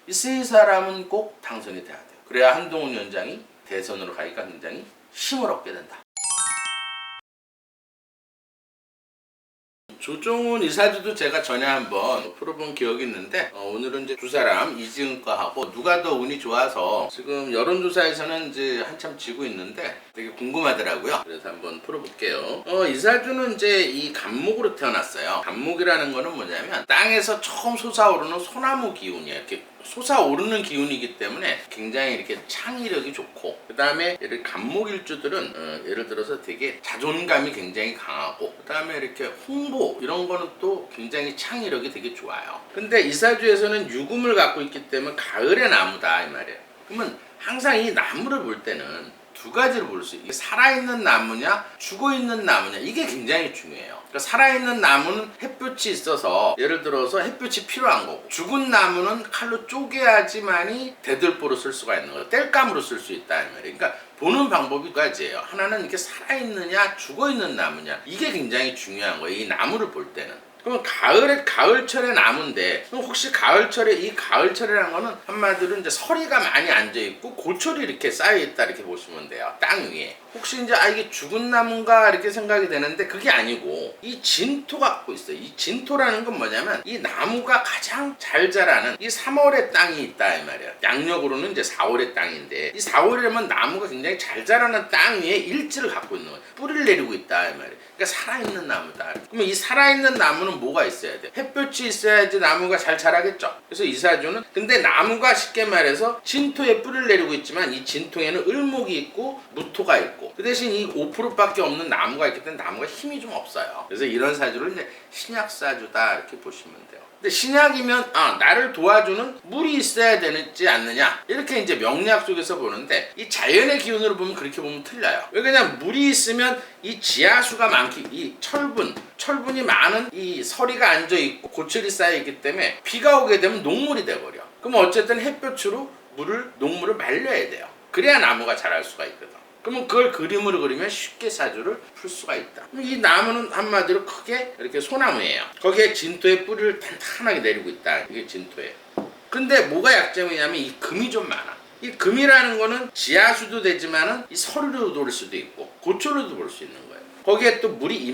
이 세 사람은 꼭 당선이 돼야 돼요. 그래야 한동훈 위원장이 대선으로 가기가 굉장히 힘을 얻게 된다. 조정훈 이사주도 제가 전에 한번 풀어본 기억이 있는데 오늘은 이제 두 사람 이지은 거하고 누가 더 운이 좋아서 지금 여론조사에서는 이제 한참 지고 있는데 되게 궁금하더라고요. 그래서 한번 풀어볼게요. 이사주는 이제 이 간목으로 태어났어요. 간목이라는 거는 뭐냐면 땅에서 처음 솟아오르는 소나무 기운이에요. 이렇게 솟아오르는 기운이기 때문에 굉장히 이렇게 창의력이 좋고, 그 다음에 이렇게 간목일주들은 예를 들어서 되게 자존감이 굉장히 강하고, 그 다음에 이렇게 홍보 이런 거는 또 굉장히 창의력이 되게 좋아요. 근데 이사주에서는 유금을 갖고 있기 때문에 가을의 나무다 이 말이에요. 그러면 항상 이 나무를 볼 때는 두 가지를 볼 수 있어요. 살아있는 나무냐 죽어있는 나무냐, 이게 굉장히 중요해요. 그러니까 살아있는 나무는 햇볕이 있어서 예를 들어서 햇볕이 필요한 거고, 죽은 나무는 칼로 쪼개야지만이 대들보로 쓸 수가 있는 거예요. 땔감으로 쓸 수 있다 이 말이에요. 그러니까 보는 방법이 두 가지예요. 하나는 이렇게 살아있느냐 죽어있는 나무냐, 이게 굉장히 중요한 거예요. 이 나무를 볼 때는. 그럼 가을철의 나무인데, 그럼 혹시 이 가을철이라는 거는 한마디로 이제 서리가 많이 앉아있고 고철이 이렇게 쌓여있다 이렇게 보시면 돼요. 땅 위에. 혹시 이제 이게 죽은 나무인가 이렇게 생각이 되는데 그게 아니고 이 진토 갖고 있어요. 이 진토라는 건 뭐냐면 이 나무가 가장 잘 자라는 이 3월의 땅이 있다 이 말이에요. 양력으로는 이제 4월의 땅인데, 이 4월이라면 나무가 굉장히 잘 자라는 땅 위에 일지를 갖고 있는 거예요. 뿌리를 내리고 있다 이 말이에요. 그러니까 살아있는 나무다. 그러면 이 살아있는 나무는 뭐가 있어야 돼? 햇볕이 있어야지 나무가 잘 자라겠죠. 그래서 이사주는, 근데 나무가 쉽게 말해서 진토에 뿌리를 내리고 있지만 이 진토에는 을목이 있고 무토가 있고, 그 대신 이 5%밖에 없는 나무가 있기 때문에 나무가 힘이 좀 없어요. 그래서 이런 사주를 이제 신약사주다 이렇게 보시면 돼요. 근데 신약이면 나를 도와주는 물이 있어야 되지 않느냐, 이렇게 이제 명리학 속에서 보는데, 이 자연의 기운으로 보면 그렇게 보면 틀려요. 왜 그냥 물이 있으면 이 지하수가 많기, 이 철분이 많은 이 서리가 앉아 있고 고철이 쌓여 있기 때문에 비가 오게 되면 녹물이 돼 버려. 그럼 어쨌든 햇볕으로 녹물을 말려야 돼요. 그래야 나무가 자랄 수가 있거든. 그러면 그걸 그림으로 그리면 쉽게 사주를 풀 수가 있다. 이 나무는 한마디로 크게 이렇게 소나무예요. 거기에 진토의 뿌리를 탄탄하게 내리고 있다. 이게 진토예요. 근데 뭐가 약점이냐면 이 금이 좀 많아. 이 금이라는 거는 지하수도 되지만은 이 서류로 돌 수도 있고 고철로도 볼 수 있는 거예요. 거기에 또 물이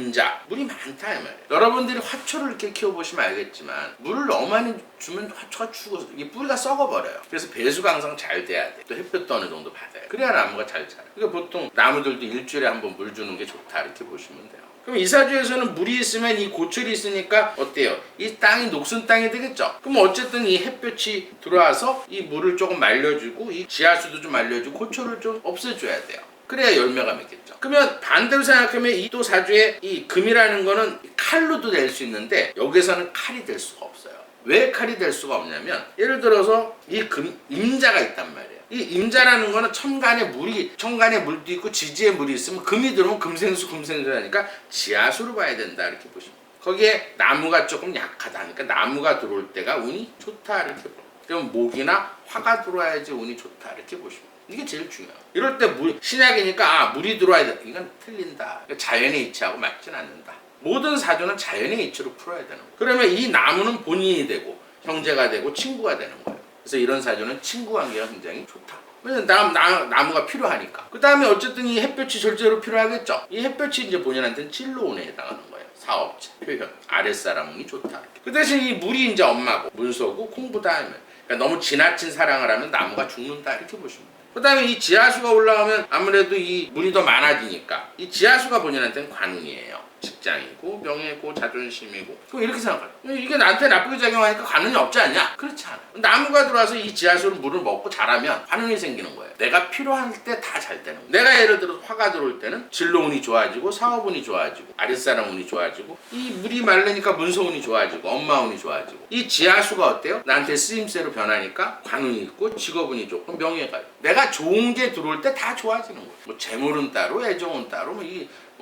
물이 많다 이 말이에요. 여러분들이 화초를 이렇게 키워보시면 알겠지만 물을 너무 많이 주면 화초가 죽어서 이 뿌리가 썩어버려요. 그래서 배수가 항상 잘 돼야 돼. 또 햇볕도 어느 정도 받아요. 그래야 나무가 잘 자라요. 그러니까 보통 나무들도 일주일에 한 번 물 주는 게 좋다 이렇게 보시면 돼요. 그럼 이사주에서는 물이 있으면 이 고철이 있으니까 어때요? 이 땅이 녹슨 땅이 되겠죠? 그럼 어쨌든 이 햇볕이 들어와서 이 물을 조금 말려주고 이 지하수도 좀 말려주고 고철을 좀 없애줘야 돼요. 그래야 열매가 맺겠죠. 그러면 반대로 생각하면 이 또 사주의 이 금이라는 거는 칼로도 낼 수 있는데 여기서는 칼이 될 수가 없어요. 왜 칼이 될 수가 없냐면, 예를 들어서 이 임자가 있단 말이에요. 이 임자라는 거는 천간에 물도 있고 지지에 물이 있으면 금이 들어오면 금생수라니까 지하수로 봐야 된다 이렇게 보시면 돼요. 거기에 나무가 조금 약하다. 그러니까 나무가 들어올 때가 운이 좋다 이렇게 보시면 돼요. 그럼 목이나 화가 들어와야지 운이 좋다 이렇게 보시면 돼요. 이게 제일 중요해요. 이럴 때 신약이니까 물이 들어와야 돼. 이건 틀린다. 그러니까 자연의 이치하고 맞진 않는다. 모든 사주는 자연의 이치로 풀어야 되는 거예요. 그러면 이 나무는 본인이 되고 형제가 되고 친구가 되는 거예요. 그래서 이런 사주는 친구 관계가 굉장히 좋다. 왜냐면 나무가 필요하니까. 그 다음에 어쨌든 이 햇볕이 절대로 필요하겠죠. 이 햇볕이 이제 본인한테는 진로운에 해당하는 거예요. 사업체, 표현, 아랫사람 운이 좋다. 그 대신 이 물이 이제 엄마고 문서고 공부다 하면, 그러니까 너무 지나친 사랑을 하면 나무가 죽는다 이렇게 보시면 돼요. 그 다음에 이 지하수가 올라가면 아무래도 이 물이 더 많아지니까 이 지하수가 본인한테는 관운이에요. 직장이고 명예고 자존심이고. 그럼 이렇게 생각해요. 이게 나한테 나쁘게 작용하니까 관운이 없지 않냐? 그렇지 않아. 나무가 들어와서 이 지하수로 물을 먹고 자라면 관운이 생기는 거예요. 내가 필요할 때 다 잘 되는 거예요. 내가 예를 들어서 화가 들어올 때는 진로운이 좋아지고 사업운이 좋아지고 아랫사람 운이 좋아지고, 이 물이 마르니까 문서운이 좋아지고 엄마운이 좋아지고, 이 지하수가 어때요? 나한테 쓰임새로 변하니까 관운이 있고 직업운이 좋고 명예가 있고, 내가 좋은 게 들어올 때 다 좋아지는 거예요. 뭐 재물은 따로 애정은 따로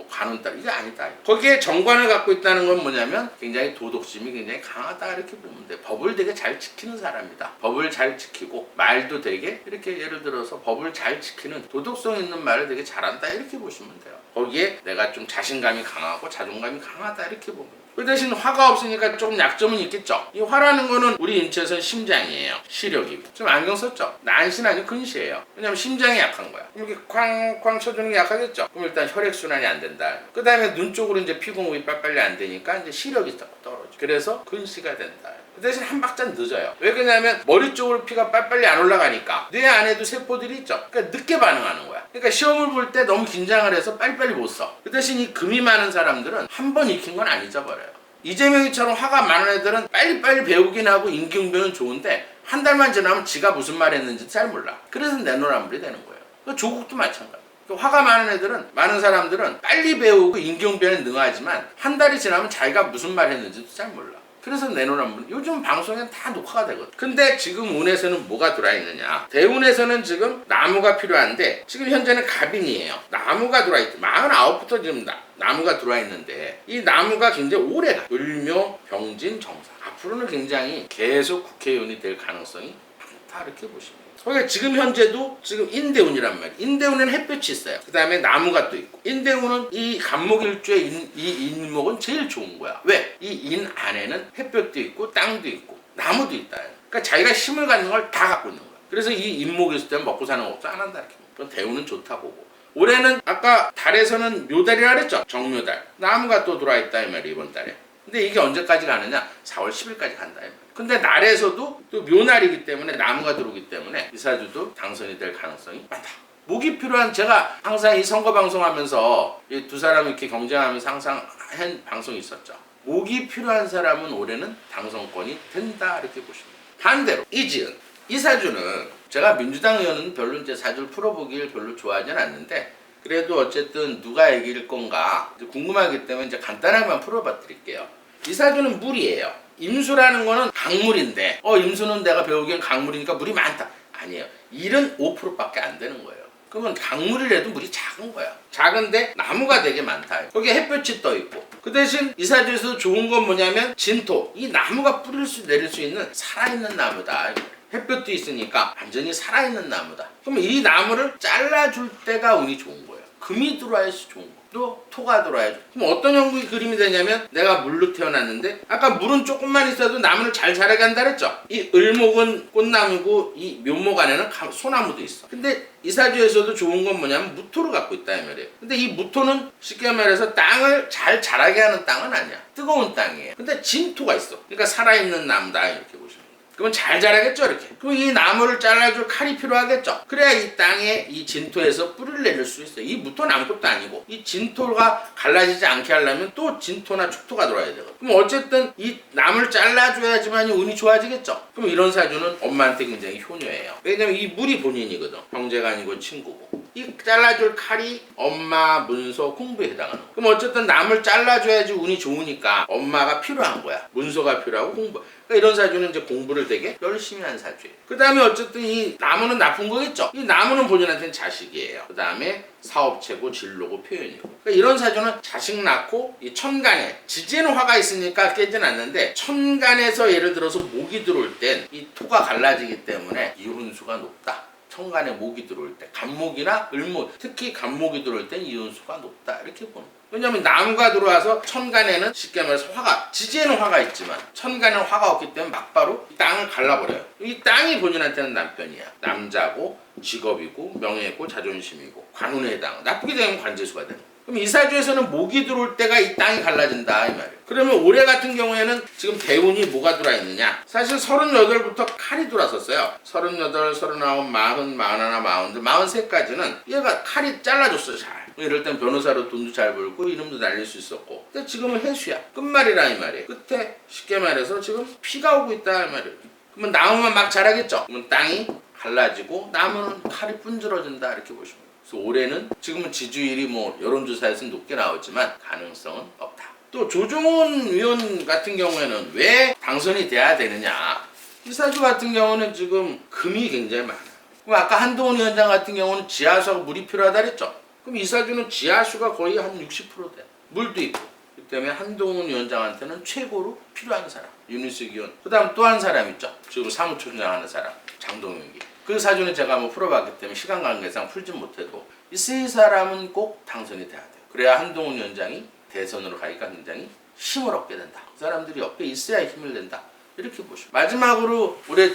관운 따로 이게 아니다. 거기에 정관을 갖고 있다는 건 뭐냐면 굉장히 도덕심이 굉장히 강하다 이렇게 보면 돼. 법을 되게 잘 지키는 사람이다. 법을 잘 지키고 말도 되게 이렇게 예를 들어서 법을 잘 지키는 도덕성 있는 말을 되게 잘한다 이렇게 보시면 돼요. 거기에 내가 좀 자신감이 강하고 자존감이 강하다 이렇게 보면 돼요. 그 대신 화가 없으니까 조금 약점은 있겠죠. 이 화라는 거는 우리 인체에서는 심장이에요. 시력이. 좀 안경 썼죠? 난시는 아니고 근시예요. 왜냐면 심장이 약한 거야. 그럼 이렇게 쾅쾅 쳐주는 게 약하겠죠? 그럼 일단 혈액순환이 안 된다. 그 다음에 눈 쪽으로 이제 피공급이 빨리빨리 안 되니까 이제 시력이 떨어져. 그래서 근시가 된다. 그 대신 한 박자 늦어요. 왜 그러냐면 머리 쪽으로 피가 빨리빨리 안 올라가니까 뇌 안에도 세포들이 있죠. 그러니까 늦게 반응하는 거야. 그러니까 시험을 볼 때 너무 긴장을 해서 빨리빨리 못 써. 그 대신 이 금이 많은 사람들은 한 번 익힌 건 안 잊어버려요. 이재명이처럼 화가 많은 애들은 빨리빨리 배우긴 하고 임기응변은 좋은데 한 달만 지나면 지가 무슨 말 했는지 잘 몰라. 그래서 내노란불이 되는 거예요. 조국도 마찬가지예요. 화가 많은 애들은, 많은 사람들은 빨리 배우고 임기응변에 능하지만 한 달이 지나면 자기가 무슨 말 했는지도 잘 몰라. 그래서 내노란불. 요즘 방송엔 다 녹화가 되거든. 근데 지금 운에서는 뭐가 들어있느냐. 대운에서는 지금 나무가 필요한데 지금 현재는 갑인이에요. 나무가 들어있대. 49부터 지금 나무가 들어있는데 이 나무가 굉장히 오래가. 을묘, 병진, 정사. 앞으로는 굉장히 계속 국회의원이 될 가능성이 많다 이렇게 보시면 돼요. 그러니까 지금 현재도 지금 인대운이란 말이에요. 인대운에는 햇볕이 있어요. 그 다음에 나무가 또 있고. 인대운은 이 간목일주의 이 인목은 제일 좋은 거야. 왜? 이 인 안에는 햇볕도 있고 땅도 있고 나무도 있다. 그러니까 자기가 힘을 갖는 걸 다 갖고 있는 거야. 그래서 이 인목이 있을 때는 먹고 사는 것도 안 한다 이렇게. 그건 대운은 좋다 보고. 올해는 아까 달에서는 묘달이라 그랬죠. 정묘달. 나무가 또 들어와 있다 이 말이에요. 이번 달에. 근데 이게 언제까지 가느냐? 4월 10일까지 간다. 근데 날에서도 또 묘날이기 때문에 나무가 들어오기 때문에 이사주도 당선이 될 가능성이 많다. 목이 필요한 제가 항상 이 선거 방송하면서 이 두 사람이 이렇게 경쟁하면서 항상 한 방송이 있었죠. 목이 필요한 사람은 올해는 당선권이 된다 이렇게 보시면 돼요. 반대로 이지은 이사주는 제가 민주당 의원은 별로 이제 사주를 풀어보길 별로 좋아하진 않는데 그래도 어쨌든 누가 이길 건가 궁금하기 때문에 이제 간단하게만 풀어봐 드릴게요. 이사주는 물이에요. 임수라는 거는 강물인데 임수는 내가 배우기엔 강물이니까 물이 많다. 아니에요. 1은 5%밖에 안 되는 거예요. 그러면 강물이라도 물이 작은 거야. 작은데 나무가 되게 많다. 거기에 햇볕이 떠 있고. 그 대신 이사주에서 좋은 건 뭐냐면 진토. 이 나무가 내릴 수 있는 살아있는 나무다. 햇볕도 있으니까 완전히 살아있는 나무다. 그러면 이 나무를 잘라줄 때가 운이 좋은 거예요. 금이 들어와야지 좋은 거. 또 토가 들어와야죠. 그럼 어떤 형국이 그림이 되냐면 내가 물로 태어났는데 아까 물은 조금만 있어도 나무를 잘 자라게 한다 그랬죠. 이 을목은 꽃나무고 이 묘목 안에는 소나무도 있어. 근데 이사주에서도 좋은 건 뭐냐면 무토를 갖고 있다 이 말이에요. 근데 이 무토는 쉽게 말해서 땅을 잘 자라게 하는 땅은 아니야. 뜨거운 땅이에요. 근데 진토가 있어. 그러니까 살아있는 나무다 이렇게 보시면. 그러면 잘 자라겠죠 이렇게. 그럼 이 나무를 잘라줄 칼이 필요하겠죠. 그래야 이 땅에 이 진토에서 뿌리를 내릴 수 있어요. 이 무토는 아무것도 아니고 이 진토가 갈라지지 않게 하려면 또 진토나 축토가 들어야 되거든. 그럼 어쨌든 이 나무를 잘라줘야지만 운이 좋아지겠죠. 그럼 이런 사주는 엄마한테 굉장히 효녀예요. 왜냐면 이 물이 본인이거든. 형제가 아니고 친구고. 이 잘라줄 칼이 엄마, 문서, 공부에 해당하는 거야. 그럼 어쨌든 남을 잘라줘야지 운이 좋으니까 엄마가 필요한 거야. 문서가 필요하고 공부. 그러니까 이런 사주는 이제 공부를 되게 열심히 한 사주예요. 그 다음에 어쨌든 이 나무는 나쁜 거겠죠. 이 나무는 본인한테는 자식이에요. 그 다음에 사업체고 진로고 표현이고. 그러니까 이런 사주는 자식 낳고 이 천간에 지지에는 화가 있으니까 깨진 않는데 천간에서 예를 들어서 목이 들어올 땐 이 토가 갈라지기 때문에 이혼수가 높다. 천간에 목이 들어올 때 간목이나 을목 특히 간목이 들어올 땐 이혼수가 높다 이렇게 보는 거예요. 왜냐면 나무가 들어와서 천간에는 쉽게 말해서 화가 지지에는 화가 있지만 천간에는 화가 없기 때문에 막바로 땅을 갈라버려요. 이 땅이 본인한테는 남편이야. 남자고 직업이고 명예고 자존심이고 관운에 해당. 나쁘게 되면 관재수가 되는 거예요. 그럼 이 사주에서는 목이 들어올 때가 이 땅이 갈라진다 이 말이에요. 그러면 올해 같은 경우에는 지금 대운이 뭐가 들어와 있느냐. 사실 38부터 칼이 들어왔었어요. 38, 39, 40, 41, 42, 43까지는 얘가 칼이 잘라줬어요. 잘. 이럴 땐 변호사로 돈도 잘 벌고 이름도 날릴 수 있었고. 근데 지금은 해수야. 끝말이라 이 말이에요. 끝에 쉽게 말해서 지금 피가 오고 있다 이 말이에요. 그러면 나무만 막 자라겠죠. 그러면 땅이 갈라지고 나무는 칼이 분질러진다 이렇게 보시면 돼요. 그래서 올해는 지금은 지지율이 뭐 여론조사에서는 높게 나오지만 가능성은 없다. 또 조정훈 의원 같은 경우에는 왜 당선이 돼야 되느냐. 이사주 같은 경우는 지금 금이 굉장히 많아요. 그럼 아까 한동훈 위원장 같은 경우는 지하수하고 물이 필요하다 그랬죠. 그럼 이사주는 지하수가 거의 한 60% 돼. 물도 있고. 그렇기 때문에 한동훈 위원장한테는 최고로 필요한 사람. 윤희숙 의원. 그 다음 또 한 사람 있죠. 지금 사무총장 하는 사람. 장동윤기. 그 사주는 제가 한번 풀어봤기 때문에 시간 관계상 풀진 못해도 이 세 사람은 꼭 당선이 돼야 돼요. 그래야 한동훈 위원장이 대선으로 가기가 굉장히 힘을 얻게 된다. 그 사람들이 옆에 있어야 힘을 낸다. 이렇게 보시고 마지막으로 우리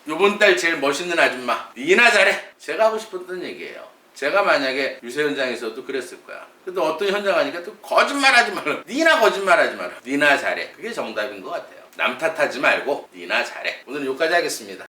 요번 달 제일 멋있는 아줌마 니나 잘해. 제가 하고 싶었던 얘기예요. 제가 만약에 유세 현장에서도 그랬을 거야. 근데 어떤 현장 하니까 또 거짓말하지 말라. 니나 거짓말하지 마라. 니나 잘해. 그게 정답인 것 같아요. 남 탓하지 말고 니나 잘해. 오늘은 여기까지 하겠습니다.